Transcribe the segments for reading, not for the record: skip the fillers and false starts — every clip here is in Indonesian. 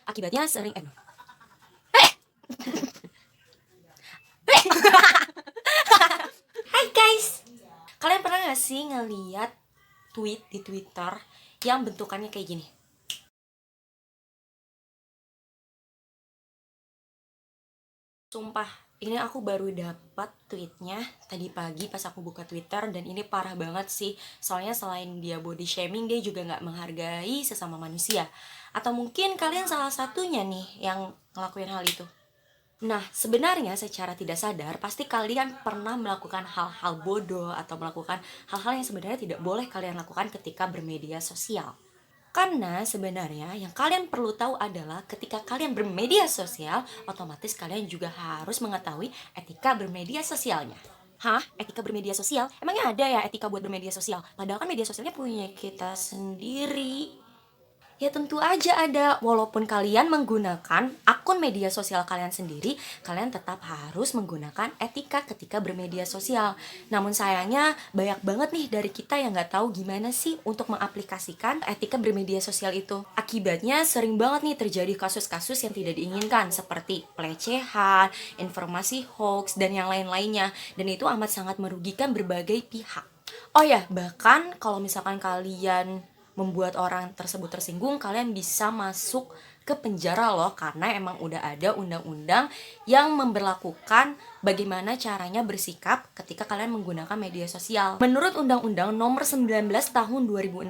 Akibatnya sering Hai guys, kalian pernah gak sih ngeliat tweet di Twitter yang bentukannya kayak gini? Sumpah, ini aku baru dapat tweetnya tadi pagi pas aku buka Twitter, dan ini parah banget sih. Soalnya selain dia body shaming, dia juga gak menghargai sesama manusia. Atau mungkin kalian salah satunya nih yang ngelakuin hal itu. Nah, sebenarnya secara tidak sadar, pasti kalian pernah melakukan hal-hal bodoh atau melakukan hal-hal yang sebenarnya tidak boleh kalian lakukan ketika bermedia sosial. Karena sebenarnya yang kalian perlu tahu adalah ketika kalian bermedia sosial, otomatis kalian juga harus mengetahui etika bermedia sosialnya. Hah? Etika bermedia sosial? Emangnya ada ya etika buat bermedia sosial? Padahal kan media sosialnya punya kita sendiri. Ya tentu aja ada, walaupun kalian menggunakan akun media sosial kalian sendiri, kalian tetap harus menggunakan etika ketika bermedia sosial. Namun sayangnya banyak banget nih dari kita yang gak tahu gimana sih untuk mengaplikasikan etika bermedia sosial itu. Akibatnya sering banget nih terjadi kasus-kasus yang tidak diinginkan seperti pelecehan, informasi hoax, dan yang lain-lainnya. Dan itu amat sangat merugikan berbagai pihak. Oh ya, bahkan kalau misalkan kalian membuat orang tersebut tersinggung, kalian bisa masuk ke penjara loh, karena emang udah ada undang-undang yang memberlakukan bagaimana caranya bersikap ketika kalian menggunakan media sosial. Menurut Undang-Undang Nomor 19 Tahun 2016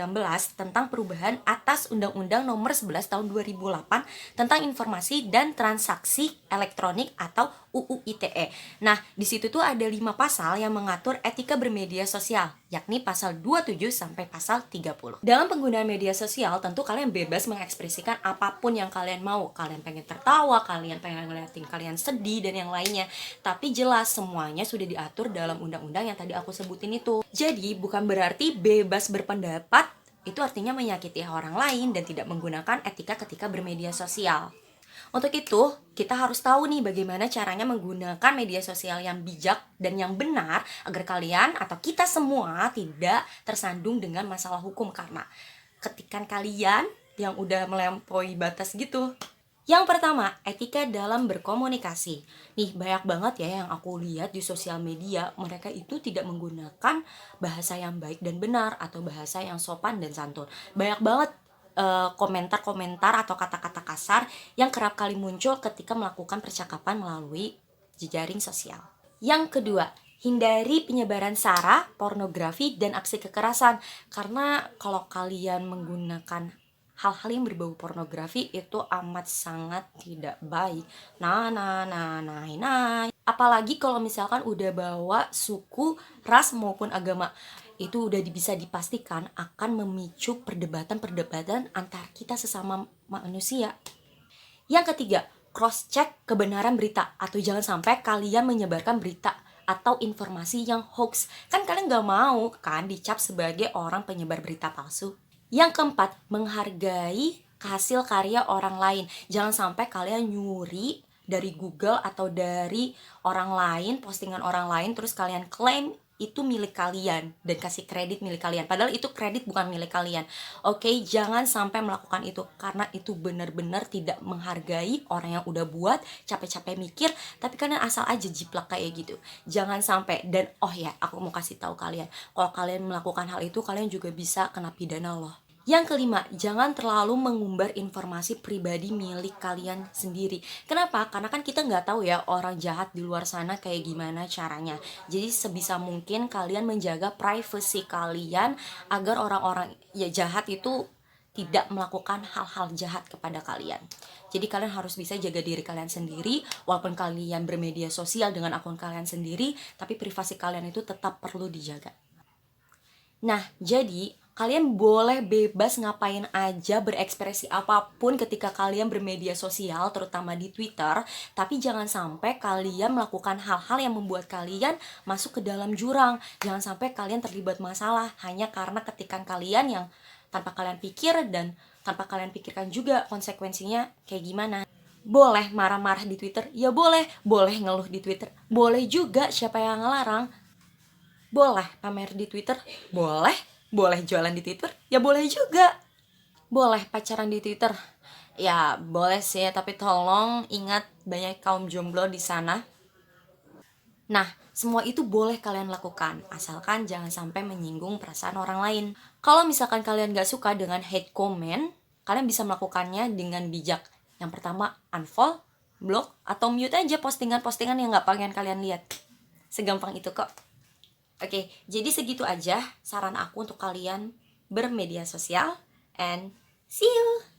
tentang perubahan atas Undang-Undang Nomor 11 Tahun 2008 tentang informasi dan transaksi elektronik atau UU ITE. Nah, di situ tuh ada 5 pasal yang mengatur etika bermedia sosial, yakni pasal 27 sampai pasal 30. Dalam penggunaan media sosial, tentu kalian bebas mengekspresikan apapun yang kalian mau. Kalian pengen tertawa, kalian pengen ngeliatin kalian sedih, dan yang lainnya. Tapi jelas semuanya sudah diatur dalam undang-undang yang tadi aku sebutin itu. Jadi, bukan berarti bebas berpendapat itu artinya menyakiti orang lain dan tidak menggunakan etika ketika bermedia sosial. Untuk itu, kita harus tahu nih bagaimana caranya menggunakan media sosial yang bijak dan yang benar agar kalian atau kita semua tidak tersandung dengan masalah hukum, karena ketikan kalian yang udah melampaui batas gitu. Yang pertama, etika dalam berkomunikasi. Nih, banyak banget ya yang aku lihat di sosial media, mereka itu tidak menggunakan bahasa yang baik dan benar atau bahasa yang sopan dan santun. Banyak banget komentar-komentar atau kata-kata kasar yang kerap kali muncul ketika melakukan percakapan melalui jejaring sosial. Yang kedua, hindari penyebaran sara, pornografi, dan aksi kekerasan. Karena kalau kalian menggunakan hal-hal yang berbau pornografi itu amat sangat tidak baik. Apalagi kalau misalkan udah bawa suku, ras, maupun agama, itu udah bisa dipastikan akan memicu perdebatan-perdebatan antar kita sesama manusia. Yang ketiga, cross-check kebenaran berita, atau jangan sampai kalian menyebarkan berita atau informasi yang hoax. Kan kalian gak mau kan dicap sebagai orang penyebar berita palsu. Yang keempat, menghargai hasil karya orang lain. Jangan sampai kalian nyuri dari Google atau dari orang lain, postingan orang lain, terus kalian klaim itu milik kalian dan kasih kredit milik kalian, padahal itu kredit bukan milik kalian. Oke, jangan sampai melakukan itu, karena itu benar-benar tidak menghargai orang yang udah buat capek-capek mikir, tapi kalian asal aja jiplak kayak gitu. Jangan sampai. Dan oh ya, aku mau kasih tahu kalian, kalau kalian melakukan hal itu, kalian juga bisa kena pidana loh. Yang kelima, jangan terlalu mengumbar informasi pribadi milik kalian sendiri. Kenapa? Karena kan kita nggak tahu ya orang jahat di luar sana kayak gimana caranya. Jadi sebisa mungkin kalian menjaga privasi kalian agar orang-orang ya jahat itu tidak melakukan hal-hal jahat kepada kalian. Jadi kalian harus bisa jaga diri kalian sendiri, walaupun kalian bermedia sosial dengan akun kalian sendiri, tapi privasi kalian itu tetap perlu dijaga. Nah, jadi kalian boleh bebas ngapain aja, berekspresi apapun ketika kalian bermedia sosial, terutama di Twitter. Tapi jangan sampai kalian melakukan hal-hal yang membuat kalian masuk ke dalam jurang. Jangan sampai kalian terlibat masalah hanya karena ketikan kalian yang tanpa kalian pikir dan tanpa kalian pikirkan juga konsekuensinya kayak gimana. Boleh marah-marah di Twitter? Ya boleh. Boleh ngeluh di Twitter? Boleh juga, siapa yang ngelarang? Boleh pamer di Twitter? Boleh. Boleh jualan di Twitter? Ya boleh juga. Boleh pacaran di Twitter? Ya, boleh sih, tapi tolong ingat banyak kaum jomblo di sana. Nah, semua itu boleh kalian lakukan, asalkan jangan sampai menyinggung perasaan orang lain. Kalau misalkan kalian gak suka dengan hate comment, kalian bisa melakukannya dengan bijak. Yang pertama, unfollow, block, atau mute aja postingan-postingan yang gak pengen kalian lihat. Segampang itu kok. Oke, jadi segitu aja saran aku untuk kalian bermedia sosial, and see you!